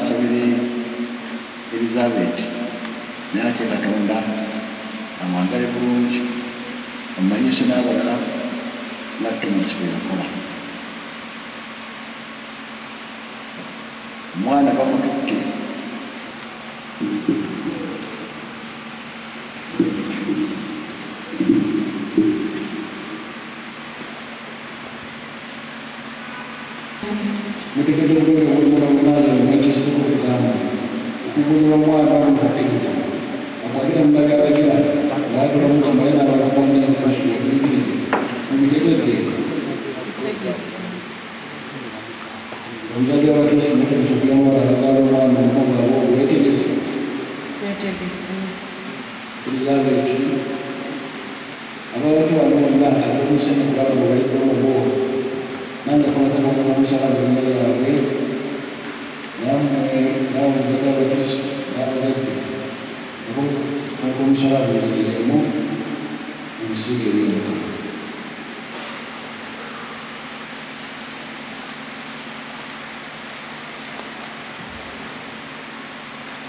nsabire Elizabeth naye ate Katonda amwagale bulungi amumanyise n'abalala nga Thomas bwe yakola. Omwana bamututte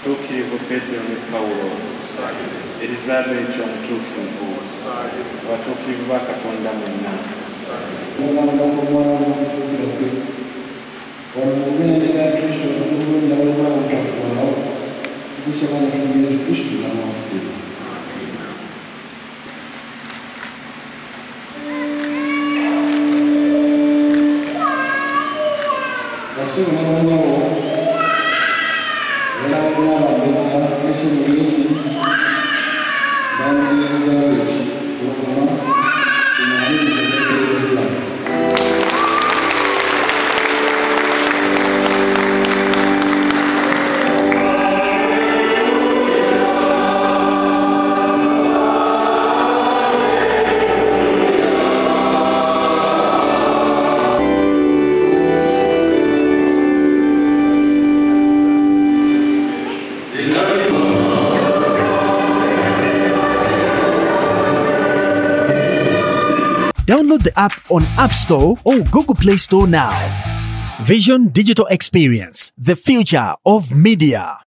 Tukirivu Petero ne Paulo, Elizabeth omutuukirivu, abatuukirivu ba Katonda mwenna. Download the app on App Store or Google Play Store now. Vision Digital Experience, the future of media.